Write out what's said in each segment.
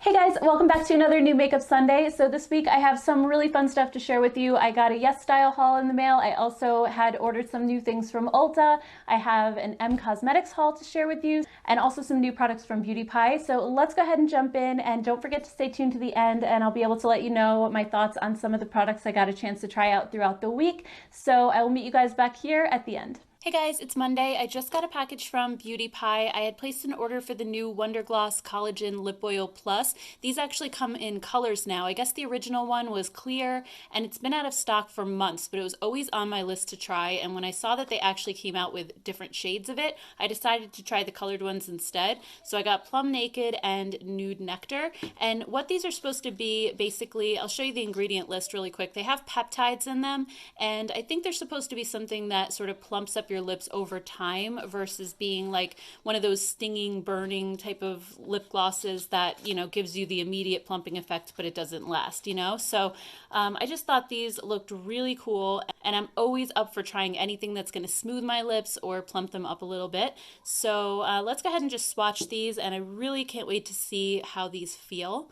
Hey guys, welcome back to another new Makeup Sunday. So this week I have some really fun stuff to share with you. I got a Yesstyle haul in the mail. I also had ordered some new things from Ulta. I have an M Cosmetics haul to share with you and also some new products from Beauty Pie. So let's go ahead and jump in, and don't forget to stay tuned to the end and I'll be able to let you know my thoughts on some of the products I got a chance to try out throughout the week. So I will meet you guys back here at the end. Hey guys, it's Monday. I just got a package from Beauty Pie. I had placed an order for the new Wonder Gloss Collagen Lip Oil Plus. These actually come in colors now. I guess the original one was clear and it's been out of stock for months, but it was always on my list to try. And when I saw that they actually came out with different shades of it, I decided to try the colored ones instead. So I got Plum Naked and Nude Nectar. And what these are supposed to be, basically, I'll show you the ingredient list really quick. They have peptides in them, and I think they're supposed to be something that sort of plumps up your lips over time versus being like one of those stinging, burning type of lip glosses that, gives you the immediate plumping effect, but it doesn't last, So I just thought these looked really cool, and I'm always up for trying anything that's going to smooth my lips or plump them up a little bit. So let's go ahead and just swatch these, and I really can't wait to see how these feel.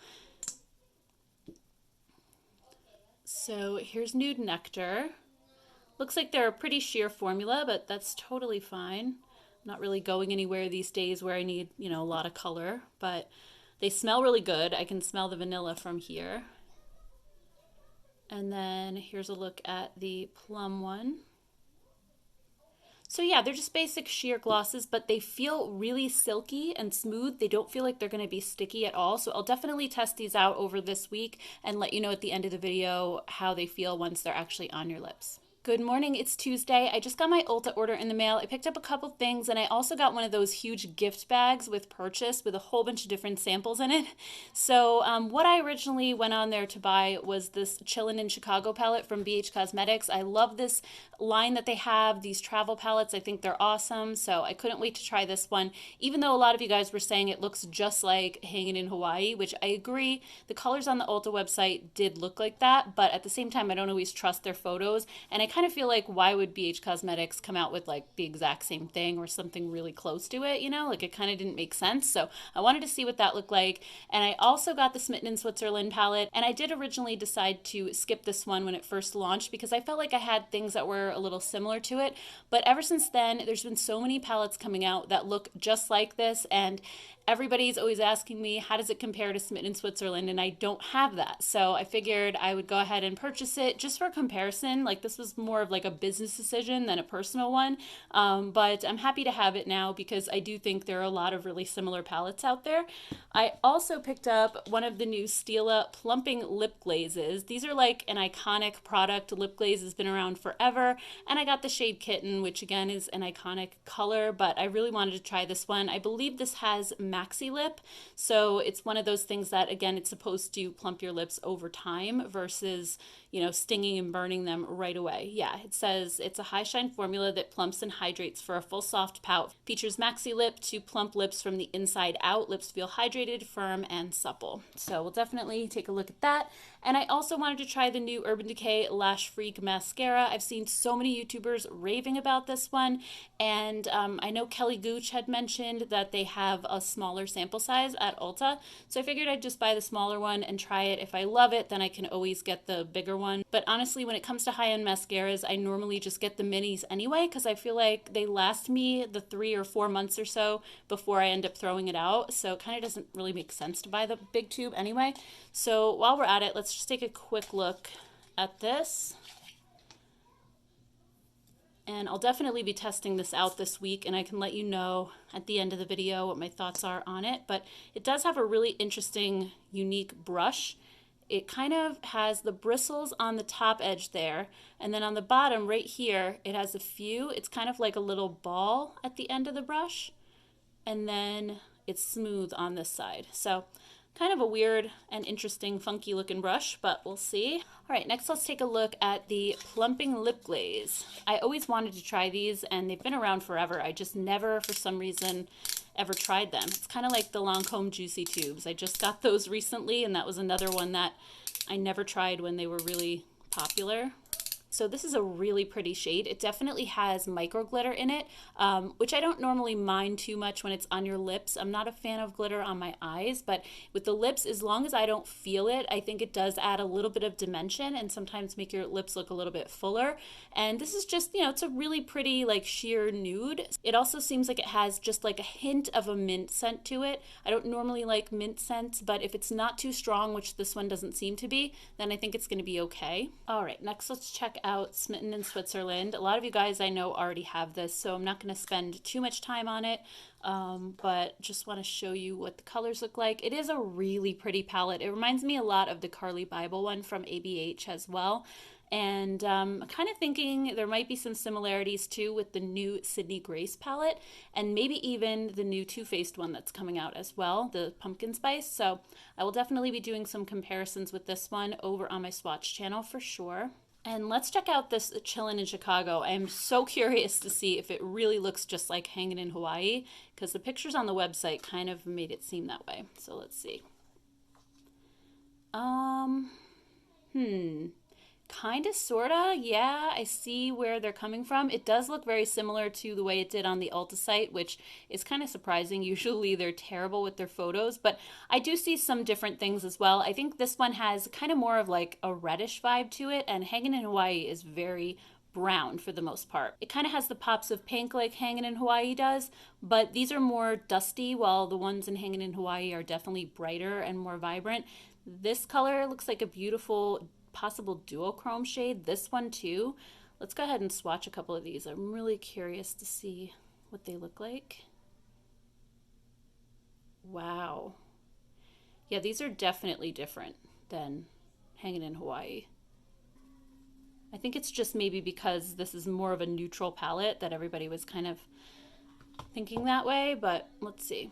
So here's Nude Nectar. Looks like they're a pretty sheer formula, but that's totally fine. I'm not really going anywhere these days where I need, a lot of color, but they smell really good. I can smell the vanilla from here. And then here's a look at the plum one. So yeah, they're just basic sheer glosses, but they feel really silky and smooth. They don't feel like they're going to be sticky at all. So I'll definitely test these out over this week and let you know at the end of the video how they feel once they're actually on your lips. Good morning, it's Tuesday. I just got my Ulta order in the mail. I picked up a couple things, and I also got one of those huge gift bags with purchase with a whole bunch of different samples in it. So what I originally went on there to buy was this Chillin' in Chicago palette from BH Cosmetics. I love this line that they have, these travel palettes. I think they're awesome, so I couldn't wait to try this one, even though a lot of you guys were saying it looks just like Hanging in Hawaii, which I agree. The colors on the Ulta website did look like that, but at the same time, I don't always trust their photos, and I kind of feel like, why would BH Cosmetics come out with like the exact same thing or something really close to it, like it kind of didn't make sense. So I wanted to see what that looked like. And I also got the Smitten in Switzerland palette, and I did originally decide to skip this one when it first launched because I felt like I had things that were a little similar to it, but ever since then there's been so many palettes coming out that look just like this, and everybody's always asking me, how does it compare to Smitten in Switzerland? And I don't have that. So I figured I would go ahead and purchase it just for comparison. Like, this was more of like a business decision than a personal one. But I'm happy to have it now because I do think there are a lot of really similar palettes out there. I also picked up one of the new Stila plumping lip glazes. These are like an iconic product. Lip glaze has been around forever. And I got the shade Kitten, which again is an iconic color, but I really wanted to try this one. I believe this has Maxi Lip, so it's one of those things that, again, it's supposed to plump your lips over time versus, stinging and burning them right away. Yeah, it says it's a high shine formula that plumps and hydrates for a full soft pout. Features Maxi Lip to plump lips from the inside out. Lips feel hydrated, firm, and supple. So we'll definitely take a look at that. And I also wanted to try the new Urban Decay Lash Freak Mascara. I've seen so many YouTubers raving about this one, and I know Kelly Gooch had mentioned that they have a smaller sample size at Ulta, so I figured I'd just buy the smaller one and try it. If I love it, then I can always get the bigger one. But honestly, when it comes to high-end mascaras, I normally just get the minis anyway because I feel like they last me the 3 or 4 months or so before I end up throwing it out, so it kind of doesn't really make sense to buy the big tube anyway. So while we're at it, let's just take a quick look at this. And I'll definitely be testing this out this week, and I can let you know at the end of the video what my thoughts are on it. But it does have a really interesting, unique brush. It kind of has the bristles on the top edge there, and then on the bottom right here, it has a few. It's kind of like a little ball at the end of the brush, and then it's smooth on this side. So kind of a weird and interesting, funky looking brush, but we'll see. All right, next let's take a look at the Plumping Lip Glaze. I always wanted to try these, and they've been around forever. I just never, for some reason, ever tried them. It's kind of like the Lancome Juicy Tubes. I just got those recently, and that was another one that I never tried when they were really popular. So this is a really pretty shade. It definitely has micro glitter in it, which I don't normally mind too much when it's on your lips. I'm not a fan of glitter on my eyes, but with the lips, as long as I don't feel it, I think it does add a little bit of dimension and sometimes make your lips look a little bit fuller. And this is just, it's a really pretty like sheer nude. It also seems like it has just like a hint of a mint scent to it. I don't normally like mint scents, but if it's not too strong, which this one doesn't seem to be, then I think it's going to be okay. All right, next let's check out Smitten in Switzerland. A lot of you guys I know already have this, so I'm not going to spend too much time on it, but just want to show you what the colors look like. It is a really pretty palette. It reminds me a lot of the Carly Bible one from ABH as well. And I'm kind of thinking there might be some similarities too with the new Sydney Grace palette and maybe even the new Too Faced one that's coming out as well, the pumpkin spice. So I will definitely be doing some comparisons with this one over on my swatch channel for sure. And let's check out this Chillin' in Chicago. I am so curious to see if it really looks just like Hanging in Hawaii, because the pictures on the website kind of made it seem that way. So let's see. Kind of, sort of, yeah, I see where they're coming from. It does look very similar to the way it did on the Ulta site, which is kind of surprising. Usually they're terrible with their photos, but I do see some different things as well. I think this one has kind of more of like a reddish vibe to it, and Hanging in Hawaii is very brown for the most part. It kind of has the pops of pink like Hanging in Hawaii does, but these are more dusty, while the ones in Hanging in Hawaii are definitely brighter and more vibrant. This color looks like a beautiful possible duochrome shade. This one too. Let's go ahead and swatch a couple of these. I'm really curious to see what they look like. Wow. Yeah, these are definitely different than Hanging in Hawaii. I think it's just maybe because this is more of a neutral palette that everybody was kind of thinking that way, but let's see.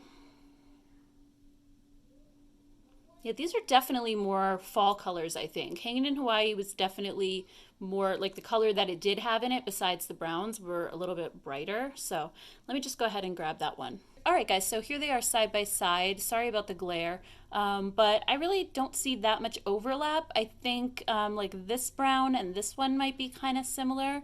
Yeah, these are definitely more fall colors, I think. Hanging in Hawaii was definitely more like the color that it did have in it, besides the browns, were a little bit brighter. So let me just go ahead and grab that one. All right, guys, so here they are side by side. Sorry about the glare, but I really don't see that much overlap. I think like this brown and this one might be kind of similar.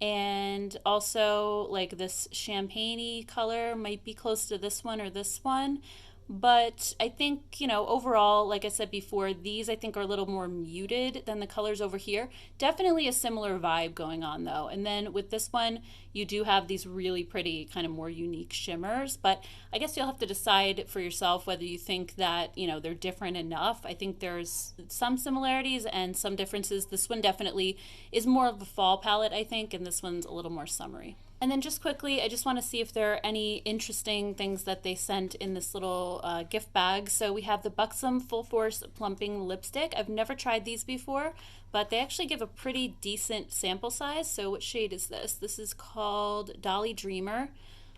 And also like this champagne-y color might be close to this one or this one. But I think, overall, like I said before, these I think are a little more muted than the colors over here. Definitely a similar vibe going on though. And then with this one, you do have these really pretty kind of more unique shimmers. But I guess you'll have to decide for yourself whether you think that, they're different enough. I think there's some similarities and some differences. This one definitely is more of a fall palette, I think, and this one's a little more summery. And then just quickly, I just want to see if there are any interesting things that they sent in this little gift bag. So we have the Buxom Full Force Plumping Lipstick. I've never tried these before, but they actually give a pretty decent sample size. So what shade is this? This is called Dolly Dreamer.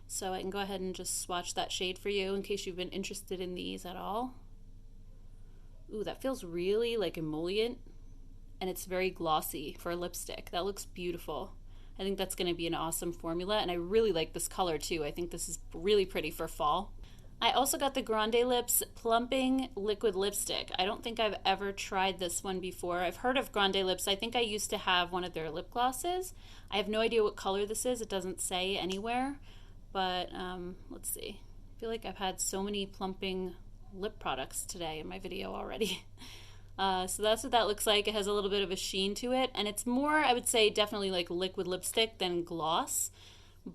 So I can go ahead and just swatch that shade for you in case you've been interested in these at all. Ooh, that feels really like emollient, and it's very glossy for a lipstick. That looks beautiful. I think that's going to be an awesome formula, and I really like this color too. I think this is really pretty for fall. I also got the Grande Lips Plumping Liquid Lipstick. I don't think I've ever tried this one before. I've heard of Grande Lips. I think I used to have one of their lip glosses. I have no idea what color this is. It doesn't say anywhere, but let's see. I feel like I've had so many plumping lip products today in my video already. So that's what that looks like. It has a little bit of a sheen to it, and it's more, I would say, definitely like liquid lipstick than gloss,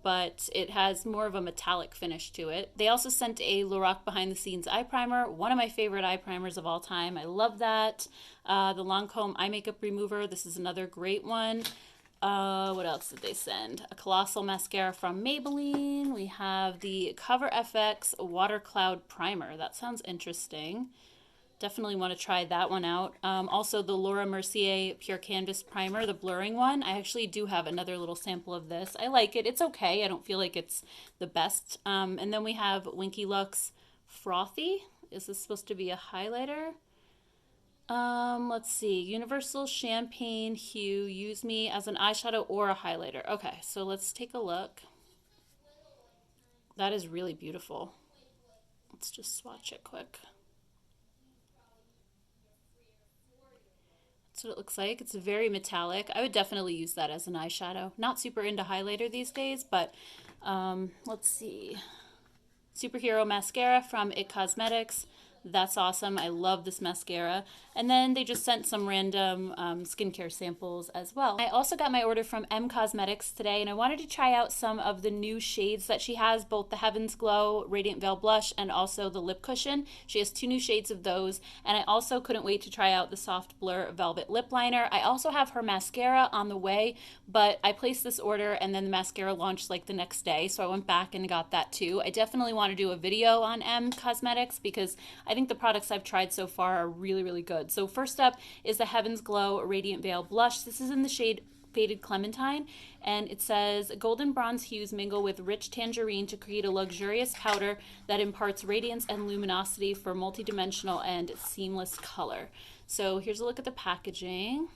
but it has more of a metallic finish to it. They also sent a Lorac Behind the Scenes eye primer, one of my favorite eye primers of all time. I love that. The Lancome eye makeup remover, this is another great one. What else did they send? A Colossal mascara from Maybelline. We have the Cover FX Water Cloud Primer. That sounds interesting. Definitely want to try that one out. Also the Laura Mercier Pure Canvas Primer, the blurring one. I actually do have another little sample of this. I like it. It's okay. I don't feel like it's the best. And then we have Winky Lux Frothy. Is this supposed to be a highlighter? Let's see. Universal Champagne Hue. Use me as an eyeshadow or a highlighter. Okay, so let's take a look. That is really beautiful. Let's just swatch it quick. That's what it looks like. It's very metallic. I would definitely use that as an eyeshadow. Not super into highlighter these days, but let's see. Superhero mascara from It Cosmetics. That's awesome. I love this mascara. And then they just sent some random skincare samples as well. I also got my order from M Cosmetics today, and I wanted to try out some of the new shades that she has, both the Heaven's Glow Radiant Veil Blush and also the lip cushion. She has 2 new shades of those, and I also couldn't wait to try out the Soft Blur Velvet Lip Liner. I also have her mascara on the way, but I placed this order and then the mascara launched like the next day, so I went back and got that too. I definitely want to do a video on M Cosmetics because I think the products I've tried so far are really, really good. So first up is the Heaven's Glow Radiant Veil Blush. This is in the shade Faded Clementine, and it says golden bronze hues mingle with rich tangerine to create a luxurious powder that imparts radiance and luminosity for multidimensional and seamless color. So here's a look at the packaging.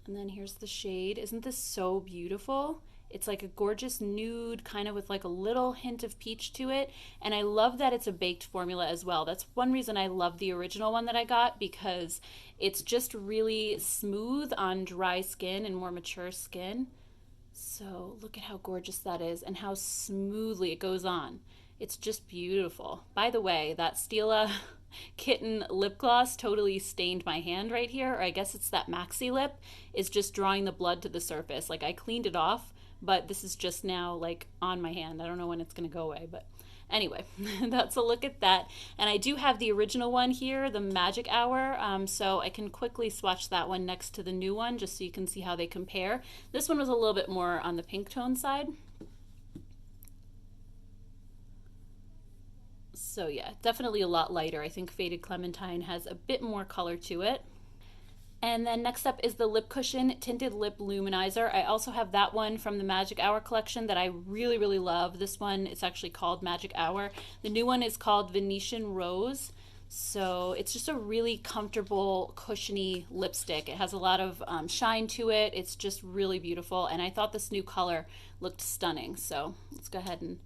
And then here's the shade. Isn't this so beautiful? It's like a gorgeous nude, kind of with like a little hint of peach to it. And I love that it's a baked formula as well. That's one reason I love the original one that I got, because it's just really smooth on dry skin and more mature skin. So look at how gorgeous that is and how smoothly it goes on. It's just beautiful. By the way, that Stila Kitten lip gloss totally stained my hand right here, or I guess it's that maxi lip is just drawing the blood to the surface. Like I cleaned it off, but this is just now like on my hand. I don't know when it's gonna go away, but anyway, that's a look at that. And I do have the original one here, the Magic Hour, so I can quickly swatch that one next to the new one just so you can see how they compare. This one was a little bit more on the pink tone side. So yeah, definitely a lot lighter. I think Faded Clementine has a bit more color to it. And then next up is the Lip Cushion Tinted Lip Luminizer. I also have that one from the Magic Hour collection that I really, really love. This one is actually called Magic Hour. The new one is called Venetian Rose. So it's just a really comfortable, cushiony lipstick. It has a lot of shine to it. It's just really beautiful. And I thought this new color looked stunning. So let's go ahead and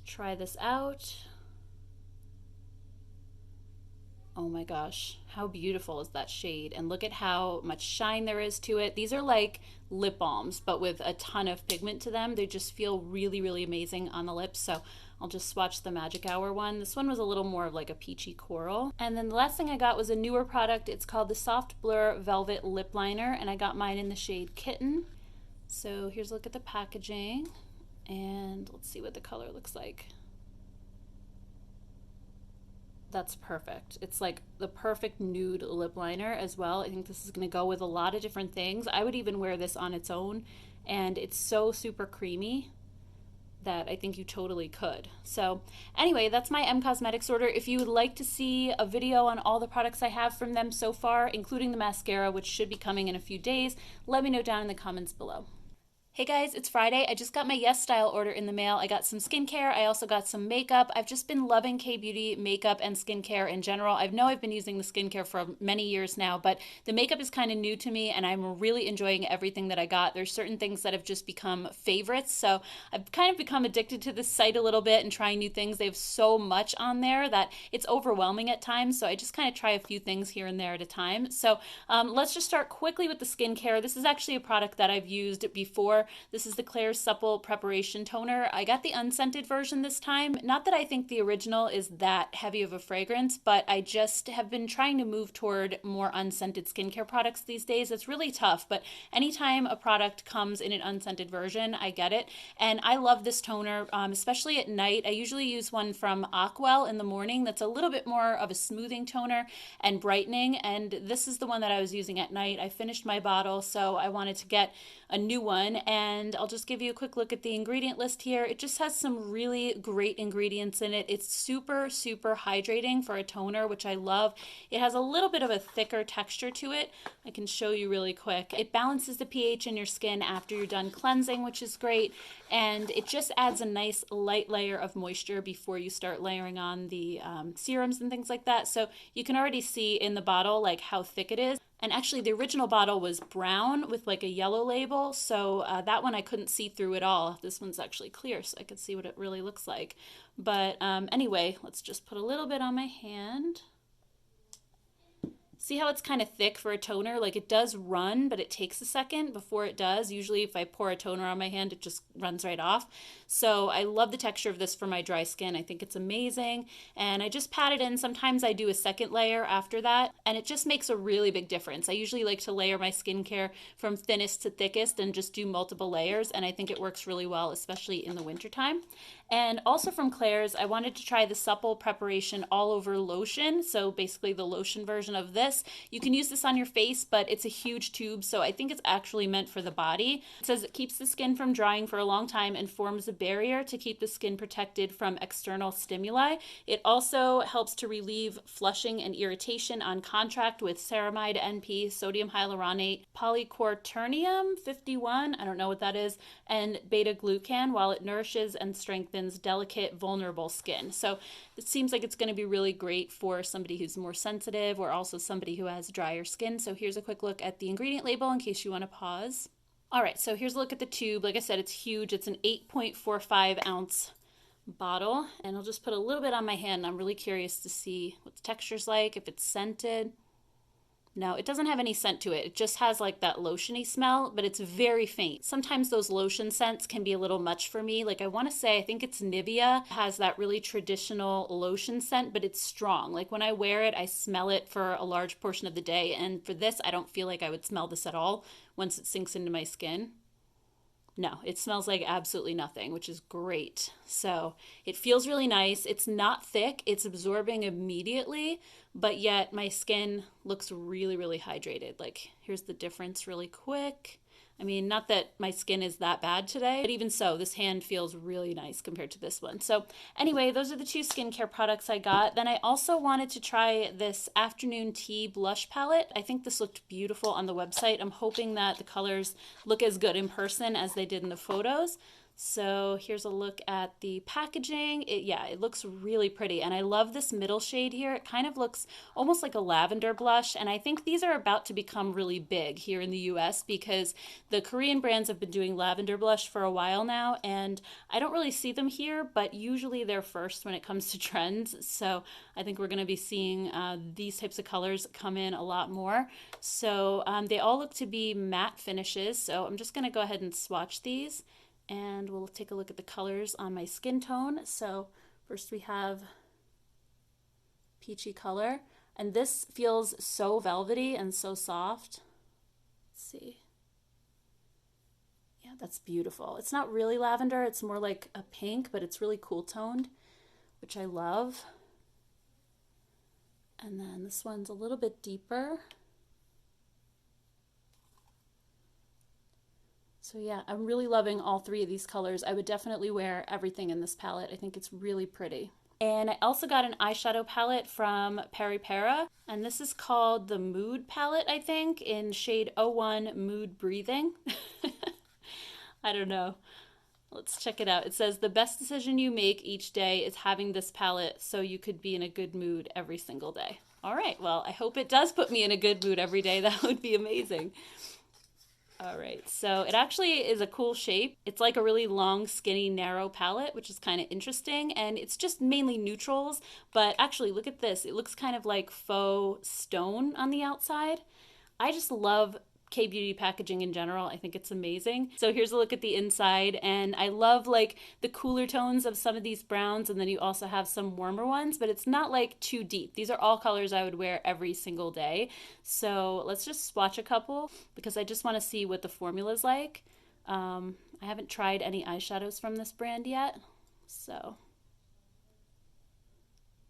try this out. Oh my gosh, how beautiful is that shade? And look at how much shine there is to it. These are like lip balms, but with a ton of pigment to them. They just feel really, really amazing on the lips. So I'll just swatch the Magic Hour one. This one was a little more of like a peachy coral. And then the last thing I got was a newer product. It's called the Soft Blur Velvet Lip Liner, and I got mine in the shade Kitten. So here's a look at the packaging, and let's see what the color looks like. That's perfect. It's like the perfect nude lip liner as well. I think this is going to go with a lot of different things. I would even wear this on its own, and it's so super creamy that I think you totally could. So anyway, that's my M Cosmetics order. If you would like to see a video on all the products I have from them so far, including the mascara, which should be coming in a few days, let me know down in the comments below. Hey guys, it's Friday. I just got my Yesstyle order in the mail. I got some skincare. I also got some makeup. I've just been loving K-Beauty makeup and skincare in general. I know I've been using the skincare for many years now, but the makeup is kind of new to me and I'm really enjoying everything that I got. There's certain things that have just become favorites, so I've kind of become addicted to this site a little bit and trying new things. They have so much on there that it's overwhelming at times, so I just kind of try a few things here and there at a time. So let's just start quickly with the skincare. This is actually a product that I've used before. This is the Klairs Supple Preparation Toner. I got the unscented version this time. Not that I think the original is that heavy of a fragrance, but I just have been trying to move toward more unscented skincare products these days. It's really tough, but anytime a product comes in an unscented version, I get it. And I love this toner, especially at night. I usually use one from Aquel in the morning that's a little bit more of a smoothing toner and brightening, and this is the one that I was using at night. I finished my bottle, so I wanted to get a new one, and I'll just give you a quick look at the ingredient list here. It just has some really great ingredients in it. It's super, super hydrating for a toner, which I love. It has a little bit of a thicker texture to it. I can show you really quick. It balances the pH in your skin after you're done cleansing, which is great, and it just adds a nice light layer of moisture before you start layering on the serums and things like that. So you can already see in the bottle like how thick it is. And actually the original bottle was brown with like a yellow label, so that one I couldn't see through at all. This one's actually clear, so I could see what it really looks like. But anyway, let's just put a little bit on my hand. See how it's kind of thick for a toner? Like it does run, but it takes a second before it does. Usually if I pour a toner on my hand, it just runs right off. So I love the texture of this for my dry skin. I think it's amazing. And I just pat it in. Sometimes I do a second layer after that, and it just makes a really big difference. I usually like to layer my skincare from thinnest to thickest and just do multiple layers, and I think it works really well, especially in the wintertime. And also from Claire's, I wanted to try the Supple Preparation All Over Lotion. So basically the lotion version of this. You can use this on your face, but it's a huge tube, so I think it's actually meant for the body. It says it keeps the skin from drying for a long time and forms a barrier to keep the skin protected from external stimuli. It also helps to relieve flushing and irritation on contract with ceramide NP, sodium hyaluronate, polyquaternium 51, I don't know what that is, and beta glucan, while it nourishes and strengthens delicate, vulnerable skin. So it seems like it's going to be really great for somebody who's more sensitive or also somebody who has drier skin. So here's a quick look at the ingredient label in case you want to pause. All right, so here's a look at the tube. Like I said, it's huge. It's an 8.45 ounce bottle, and I'll just put a little bit on my hand. I'm really curious to see what the texture's like, if it's scented. No, it doesn't have any scent to it. It just has like that lotiony smell, but it's very faint. Sometimes those lotion scents can be a little much for me. Like I want to say, I think it's Nivea has that really traditional lotion scent, but it's strong. Like when I wear it, I smell it for a large portion of the day. And for this, I don't feel like I would smell this at all once it sinks into my skin. No, it smells like absolutely nothing, which is great. So it feels really nice. It's not thick, it's absorbing immediately, but yet my skin looks really, really hydrated. Like, here's the difference really quick. I mean, not that my skin is that bad today, but even so, this hand feels really nice compared to this one. So anyway, those are the two skincare products I got. Then I also wanted to try this afternoon tea blush palette. I think this looked beautiful on the website. I'm hoping that the colors look as good in person as they did in the photos. So here's a look at the packaging. It looks really pretty. And I love this middle shade here. It kind of looks almost like a lavender blush. And I think these are about to become really big here in the US because the Korean brands have been doing lavender blush for a while now. And I don't really see them here, but usually they're first when it comes to trends. So I think we're going to be seeing these types of colors come in a lot more. So they all look to be matte finishes. So I'm just going to go ahead and swatch these, and we'll take a look at the colors on my skin tone. So first we have peachy color, and this feels so velvety and so soft. Let's see. Yeah, that's beautiful. It's not really lavender, it's more like a pink, but it's really cool toned, which I love. And then this one's a little bit deeper. So yeah, I'm really loving all three of these colors. I would definitely wear everything in this palette. I think it's really pretty. And I also got an eyeshadow palette from Peripera, and this is called the Mood palette, I think, in shade 01 Mood Breathing. I don't know. Let's check it out. It says, the best decision you make each day is having this palette so you could be in a good mood every single day. All right, well, I hope it does put me in a good mood every day. That would be amazing. All right, so it actually is a cool shape. It's like a really long, skinny, narrow palette, which is kind of interesting. And it's just mainly neutrals, but actually look at this. It looks kind of like faux stone on the outside. I just love K-beauty packaging in general. I think it's amazing. So here's a look at the inside, and I love like the cooler tones of some of these browns, and then you also have some warmer ones, but it's not like too deep. These are all colors I would wear every single day. So let's just swatch a couple because I just want to see what the formula's like. I haven't tried any eyeshadows from this brand yet, so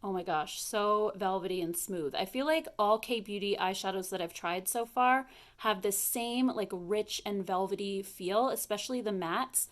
oh my gosh, so velvety and smooth. I feel like all K-beauty eyeshadows that I've tried so far have this same like rich and velvety feel, especially the mattes.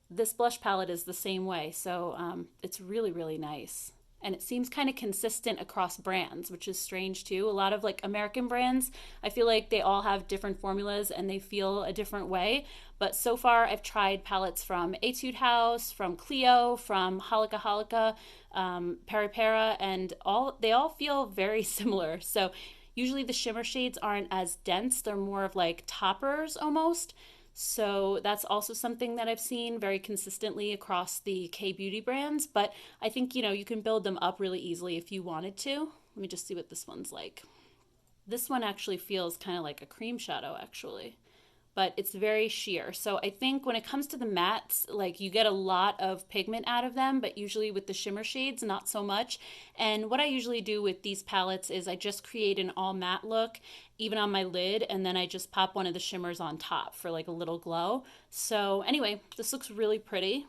This blush palette is the same way, so it's really, really nice. And it seems kind of consistent across brands, which is strange too. A lot of like American brands, I feel like they all have different formulas and they feel a different way. But so far I've tried palettes from Etude House, from Clio, from Holika Holika, Peripera, and they all feel very similar. So usually the shimmer shades aren't as dense. They're more of like toppers almost. So that's also something that I've seen very consistently across the K-beauty brands, but I think, you can build them up really easily if you wanted to. Let me just see what this one's like. This one actually feels kind of like a cream shadow actually, but it's very sheer. So I think when it comes to the mattes, like you get a lot of pigment out of them, but usually with the shimmer shades, not so much. And what I usually do with these palettes is I just create an all matte look, even on my lid, and then I just pop one of the shimmers on top for like a little glow. So anyway, this looks really pretty.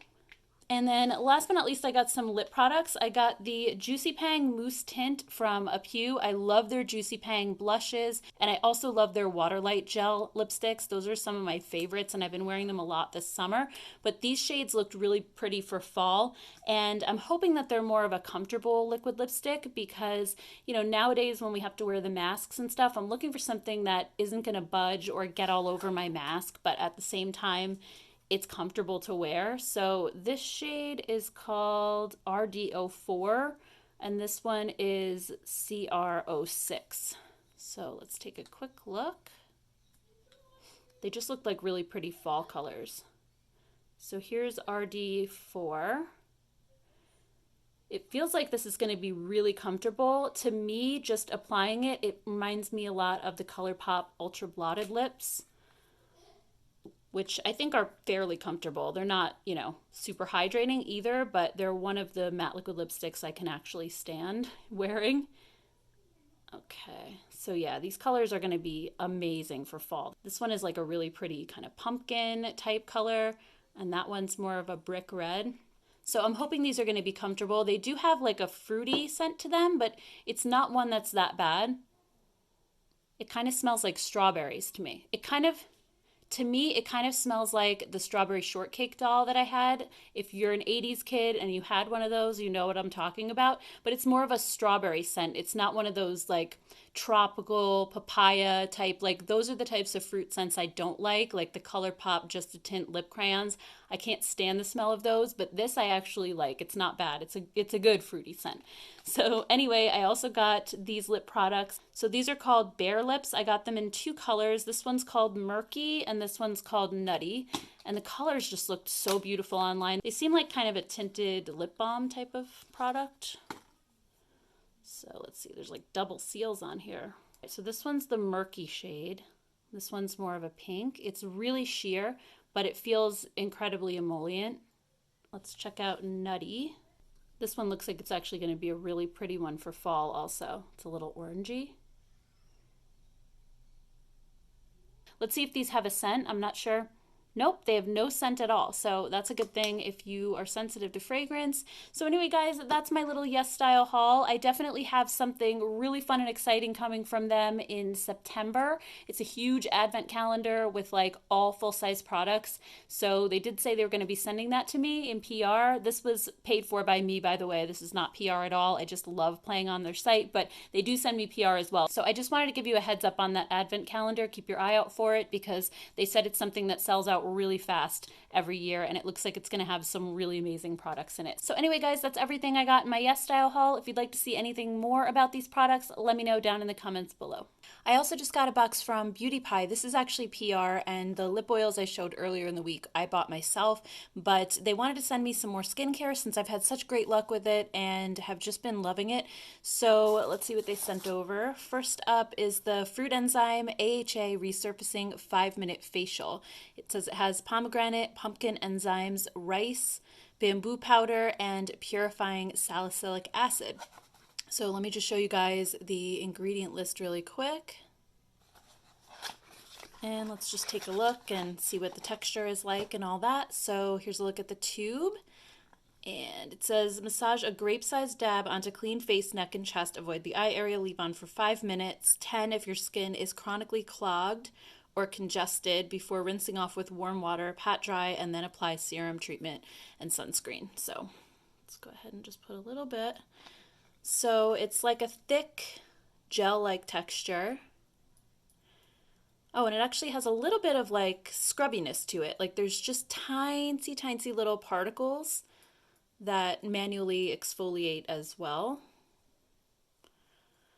And then last but not least, I got some lip products. I got the Juicy Pang Mousse Tint from Apu. I love their Juicy Pang blushes, and I also love their Waterlight Gel lipsticks. Those are some of my favorites, and I've been wearing them a lot this summer. But these shades looked really pretty for fall, and I'm hoping that they're more of a comfortable liquid lipstick because, nowadays when we have to wear the masks and stuff, I'm looking for something that isn't going to budge or get all over my mask, but at the same time, it's comfortable to wear. So this shade is called RD04 and this one is CR06. So let's take a quick look. They just look like really pretty fall colors. So here's RD4. It feels like this is going to be really comfortable. To me, just applying it, it reminds me a lot of the ColourPop Ultra Blotted Lips, which I think are fairly comfortable. They're not, super hydrating either, but they're one of the matte liquid lipsticks I can actually stand wearing. Okay, so yeah, these colors are gonna be amazing for fall. This one is like a really pretty kind of pumpkin type color, and that one's more of a brick red. So I'm hoping these are gonna be comfortable. They do have like a fruity scent to them, but it's not one that's that bad. It kind of smells like strawberries to me. To me, it kind of smells like the strawberry shortcake doll that I had. If you're an 80s kid and you had one of those, you know what I'm talking about. But it's more of a strawberry scent. It's not one of those like tropical papaya type. Like those are the types of fruit scents I don't like the ColourPop Just a Tint lip crayons. I can't stand the smell of those, but this I actually like. It's not bad. It's a good fruity scent. So anyway, I also got these lip products. So these are called Bare Lips. I got them in two colors. This one's called Murky and this one's called Nutty. And the colors just looked so beautiful online. They seem like kind of a tinted lip balm type of product. So let's see, there's like double seals on here. So this one's the Murky shade. This one's more of a pink. It's really sheer, but it feels incredibly emollient. Let's check out Nutty. This one looks like it's actually going to be a really pretty one for fall also. It's a little orangey. Let's see if these have a scent. I'm not sure. Nope, they have no scent at all. So that's a good thing if you are sensitive to fragrance. So anyway, guys, that's my little Yesstyle haul. I definitely have something really fun and exciting coming from them in September. It's a huge advent calendar with like all full-size products. So they did say they were going to be sending that to me in PR. This was paid for by me, by the way. This is not PR at all. I just love playing on their site, but they do send me PR as well. So I just wanted to give you a heads up on that advent calendar. Keep your eye out for it because they said it's something that sells out really fast every year and it looks like it's going to have some really amazing products in it. So anyway, guys, that's everything I got in my Yesstyle haul. If you'd like to see anything more about these products, let me know down in the comments below. I also just got a box from Beauty Pie. This is actually PR, and the lip oils I showed earlier in the week I bought myself, but they wanted to send me some more skincare since I've had such great luck with it and have just been loving it. So let's see what they sent over. First up is the Fruit Enzyme AHA Resurfacing 5-Minute Facial. It says it has pomegranate, pumpkin enzymes, rice, bamboo powder, and purifying salicylic acid. So let me just show you guys the ingredient list really quick. And let's just take a look and see what the texture is like and all that. So here's a look at the tube. And it says, massage a grape-sized dab onto clean face, neck, and chest. Avoid the eye area. Leave on for 5 minutes. 10 if your skin is chronically clogged or congested before rinsing off with warm water. Pat dry and then apply serum treatment and sunscreen. So let's go ahead and just put a little bit. So it's like a thick gel-like texture. Oh, and it actually has a little bit of like scrubbiness to it. Like there's just tiny, tiny little particles that manually exfoliate as well.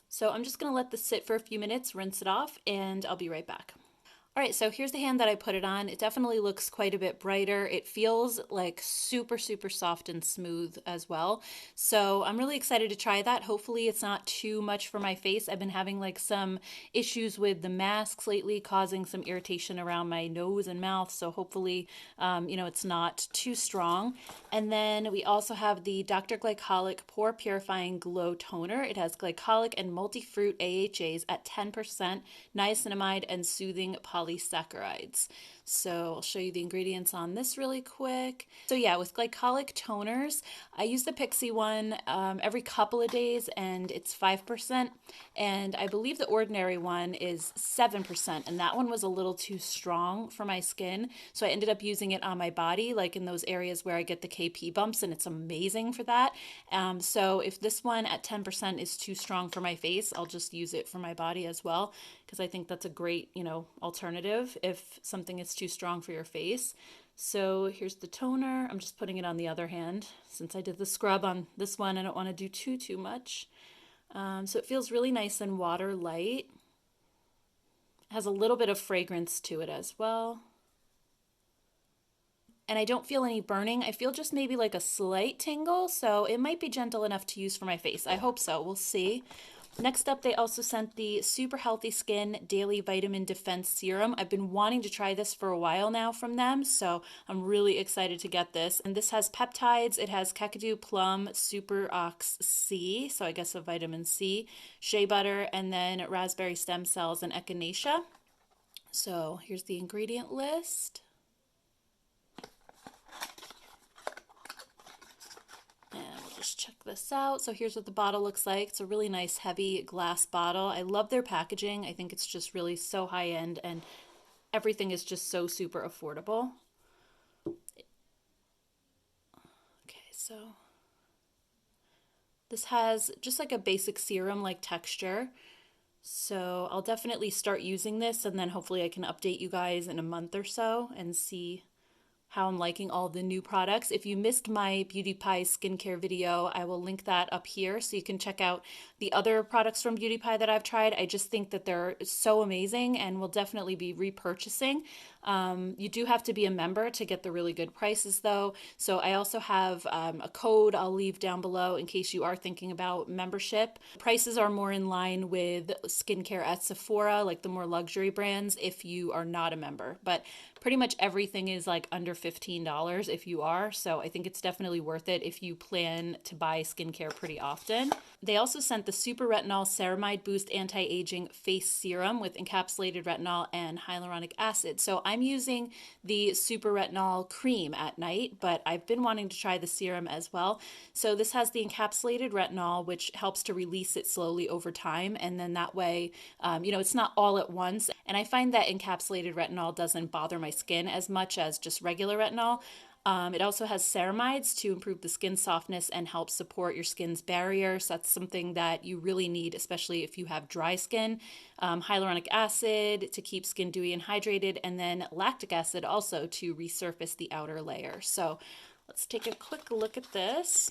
So I'm just going to let this sit for a few minutes, rinse it off, and I'll be right back. All right, so here's the hand that I put it on. It definitely looks quite a bit brighter. It feels like super, super soft and smooth as well. So I'm really excited to try that. Hopefully it's not too much for my face. I've been having like some issues with the masks lately, causing some irritation around my nose and mouth. So hopefully, it's not too strong. And then we also have the Dr. Glycolic Pore Purifying Glow Toner. It has glycolic and multi-fruit AHAs at 10%, niacinamide, and soothing polysaccharides. So I'll show you the ingredients on this really quick. So yeah, with glycolic toners, I use the Pixie one every couple of days, and it's 5%. And I believe the ordinary one is 7%, and that one was a little too strong for my skin. So I ended up using it on my body, like in those areas where I get the KP bumps, and it's amazing for that. So if this one at 10% is too strong for my face, I'll just use it for my body as well, because I think that's a great, alternative if something is too strong for your face. So here's the toner. I'm just putting it on the other hand. Since I did the scrub on this one, I don't want to do too much. So it feels really nice and water light. It has a little bit of fragrance to it as well. And I don't feel any burning. I feel just maybe like a slight tingle, so it might be gentle enough to use for my face. I hope so. We'll see. Next up, they also sent the Super Healthy Skin Daily Vitamin Defense Serum. I've been wanting to try this for a while now from them, so I'm really excited to get this. And this has peptides, it has Kakadu Plum, Super Ox C, so I guess a vitamin C, shea butter, and then raspberry stem cells and echinacea. So here's the ingredient list. Just check this out. So here's what the bottle looks like. It's a really nice heavy glass bottle. I love their packaging. I think it's just really so high end, and everything is just so super affordable. Okay, so this has just like a basic serum like texture. So I'll definitely start using this, and then hopefully I can update you guys in a month or so and see how I'm liking all the new products. If you missed my Beauty Pie skincare video, I will link that up here so you can check out the other products from Beauty Pie that I've tried. I just think that they're so amazing and will definitely be repurchasing. You do have to be a member to get the really good prices though. So I also have a code I'll leave down below in case you are thinking about membership. Prices are more in line with skincare at Sephora, like the more luxury brands, if you are not a member. But pretty much everything is like under $15 if you are. So I think it's definitely worth it if you plan to buy skincare pretty often. They also sent the Super Retinol Ceramide Boost Anti-Aging Face Serum with encapsulated retinol and hyaluronic acid. So I'm using the Super Retinol cream at night, but I've been wanting to try the serum as well. So this has the encapsulated retinol, which helps to release it slowly over time. And then that way, it's not all at once. And I find that encapsulated retinol doesn't bother my skin as much as just regular retinol. It also has ceramides to improve the skin softness and help support your skin's barrier. So that's something that you really need, especially if you have dry skin. Hyaluronic acid to keep skin dewy and hydrated, and then lactic acid also to resurface the outer layer. So let's take a quick look at this.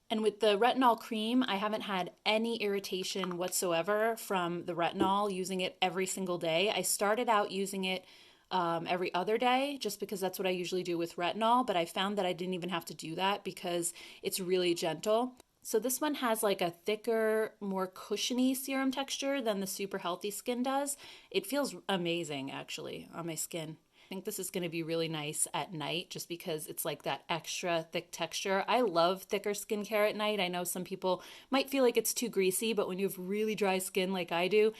And with the retinol cream, I haven't had any irritation whatsoever from the retinol, using it every single day. I started out using it every other day just because that's what I usually do with retinol, but I found that I didn't even have to do that because it's really gentle. So this one has like a thicker, more cushiony serum texture than the Super Healthy Skin does. It feels amazing actually on my skin. I think this is going to be really nice at night just because it's like that extra thick texture. I love thicker skincare at night. I know some people might feel like it's too greasy, but when you have really dry skin like I do,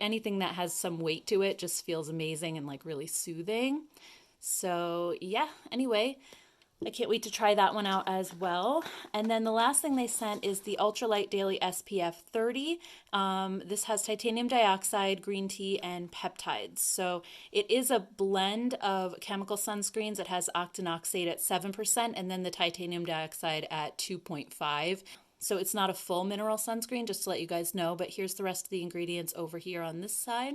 anything that has some weight to it just feels amazing and like really soothing. So yeah, anyway, I can't wait to try that one out as well. And then the last thing they sent is the Ultralight Daily SPF 30. This has titanium dioxide, green tea, and peptides. So it is a blend of chemical sunscreens. It has octinoxate at 7% and then the titanium dioxide at 2.5. So it's not a full mineral sunscreen, just to let you guys know, but here's the rest of the ingredients over here on this side.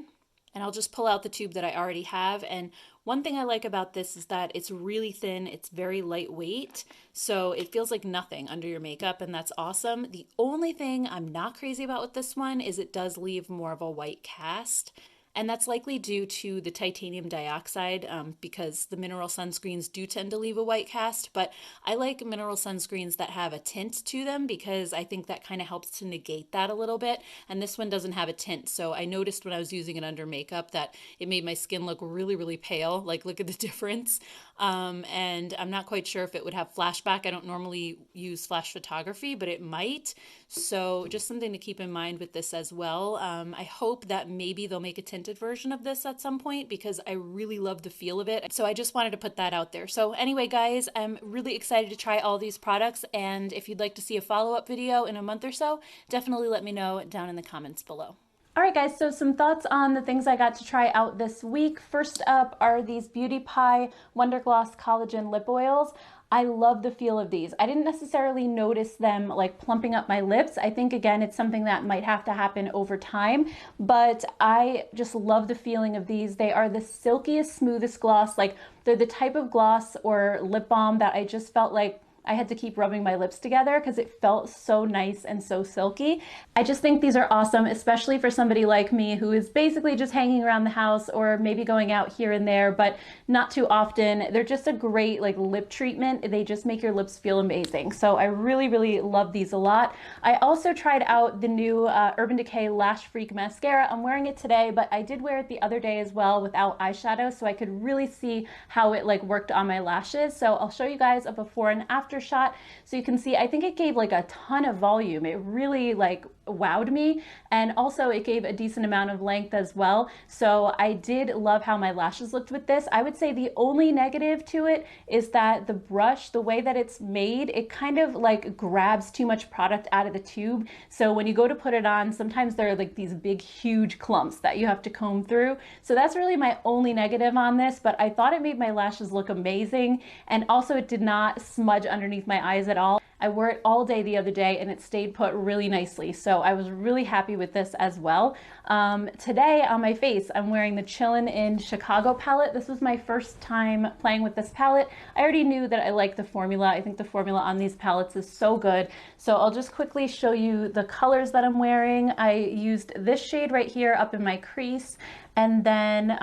And I'll just pull out the tube that I already have. And One thing I like about this is that it's really thin, it's very lightweight, so it feels like nothing under your makeup, and that's awesome. The only thing I'm not crazy about with this one is it does leave more of a white cast. And that's likely due to the titanium dioxide because the mineral sunscreens do tend to leave a white cast. But I like mineral sunscreens that have a tint to them because I think that kind of helps to negate that a little bit. And this one doesn't have a tint. So I noticed when I was using it under makeup that it made my skin look really, really pale. Like, look at the difference. And I'm not quite sure if it would have flashback. I don't normally use flash photography, but it might. So just something to keep in mind with this as well. I hope that maybe they'll make a tinted version of this at some point because I really love the feel of it. So I just wanted to put that out there. So anyway, guys, I'm really excited to try all these products. And if you'd like to see a follow-up video in a month or so, definitely let me know down in the comments below. All right, guys, so some thoughts on the things I got to try out this week. First up are these Beauty Pie Wonder Gloss Collagen Lip Oils. I love the feel of these. I didn't necessarily notice them like plumping up my lips. I think, again, it's something that might have to happen over time, but I just love the feeling of these. They are the silkiest, smoothest gloss. Like, they're the type of gloss or lip balm that I just felt like I had to keep rubbing my lips together because it felt so nice and so silky. I just think these are awesome, especially for somebody like me who is basically just hanging around the house or maybe going out here and there, but not too often. They're just a great like lip treatment. They just make your lips feel amazing. So I really, really love these a lot. I also tried out the new Urban Decay Lash Freak Mascara. I'm wearing it today, but I did wear it the other day as well without eyeshadow, so I could really see how it like worked on my lashes. So I'll show you guys a before and after shot so you can see. I think it gave like a ton of volume. It really like wowed me, and also it gave a decent amount of length as well. So I did love how my lashes looked with this. I would say the only negative to it is that the brush, the way that it's made, it kind of like grabs too much product out of the tube. So when you go to put it on, sometimes there are like these big huge clumps that you have to comb through. So that's really my only negative on this, but I thought it made my lashes look amazing, and also it did not smudge underneath my eyes at all. I wore it all day the other day and it stayed put really nicely. So I was really happy with this as well. Today on my face, I'm wearing the Chillin' in Chicago palette. This was my first time playing with this palette. I already knew that I liked the formula. I think the formula on these palettes is so good. So I'll just quickly show you the colors that I'm wearing. I used this shade right here up in my crease, and then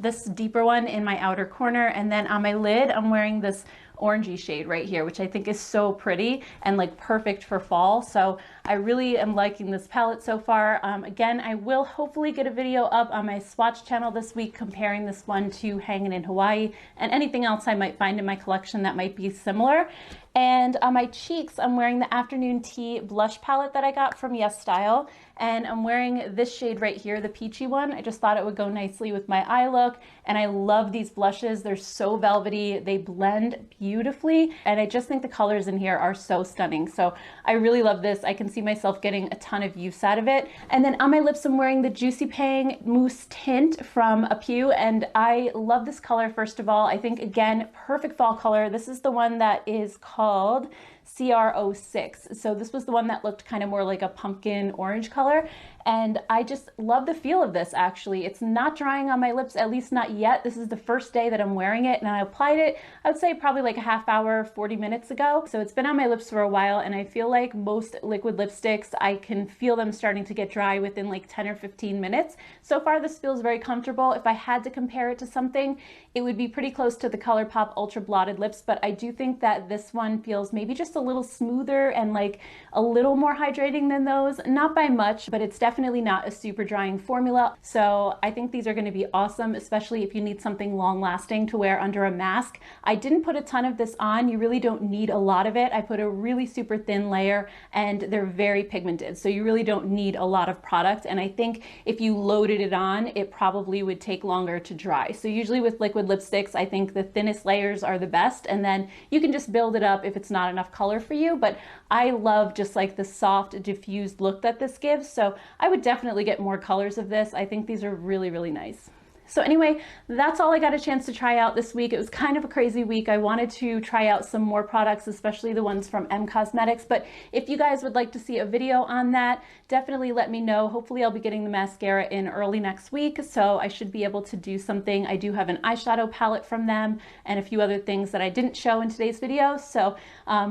this deeper one in my outer corner. And then on my lid, I'm wearing this orangey shade right here, which I think is so pretty and like perfect for fall. So I really am liking this palette so far. Again, I will hopefully get a video up on my swatch channel this week comparing this one to Hangin' in Hawaii and anything else I might find in my collection that might be similar. And on my cheeks, I'm wearing the Afternoon Tea blush palette that I got from Yesstyle. And I'm wearing this shade right here, the peachy one. I just thought it would go nicely with my eye look. And I love these blushes. They're so velvety. They blend beautifully. And I just think the colors in here are so stunning. So I really love this. I can see myself getting a ton of use out of it. And then on my lips, I'm wearing the Juicy Pang Mousse Tint from Apu. And I love this color, first of all. I think, again, perfect fall color. This is the one that is called CR06. So this was the one that looked kind of more like a pumpkin orange color. And I just love the feel of this, actually. It's not drying on my lips, at least not yet. This is the first day that I'm wearing it, and I applied it, I would say probably like a half hour, 40 minutes ago. So it's been on my lips for a while, and I feel like most liquid lipsticks, I can feel them starting to get dry within like 10 or 15 minutes. So far, this feels very comfortable. If I had to compare it to something, it would be pretty close to the ColourPop Ultra Blotted Lips, but I do think that this one feels maybe just a little smoother and like a little more hydrating than those. Not by much, but it's definitely not a super drying formula. So I think these are going to be awesome, especially if you need something long lasting to wear under a mask. I didn't put a ton of this on. You really don't need a lot of it. I put a really super thin layer, and they're very pigmented. So you really don't need a lot of product. And I think if you loaded it on, it probably would take longer to dry. So usually with liquid lipsticks, I think the thinnest layers are the best. And then you can just build it up if it's not enough color for you. But I love just like the soft diffused look that this gives. So I would definitely get more colors of this. I think these are really, really nice. So anyway, that's all I got a chance to try out this week. It was kind of a crazy week. I wanted to try out some more products, especially the ones from M Cosmetics. But if you guys would like to see a video on that, definitely let me know. Hopefully I'll be getting the mascara in early next week, so I should be able to do something. I do have an eyeshadow palette from them and a few other things that I didn't show in today's video. So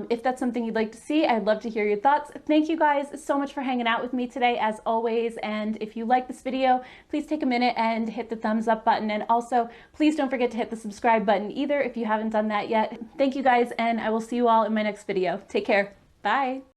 if that's something you'd like to see, I'd love to hear your thoughts. Thank you guys so much for hanging out with me today, as always. And if you like this video, please take a minute and hit the thumbs up button. And also, please don't forget to hit the subscribe button either if you haven't done that yet. Thank you guys, and I will see you all in my next video. Take care. Bye.